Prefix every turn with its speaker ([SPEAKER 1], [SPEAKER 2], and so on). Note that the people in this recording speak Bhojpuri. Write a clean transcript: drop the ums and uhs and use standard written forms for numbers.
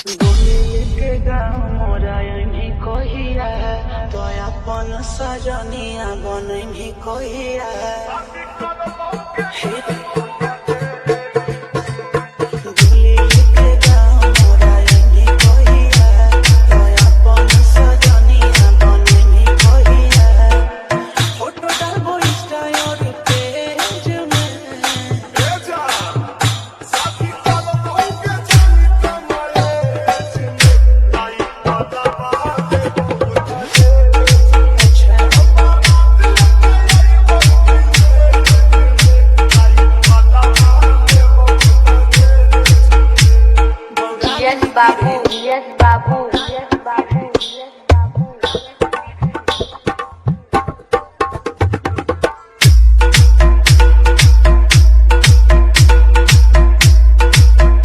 [SPEAKER 1] के गाँव मोरा यही कहिया तो अपन सजनिया बनही कहिया
[SPEAKER 2] Yes, Babu. Yes, Babu.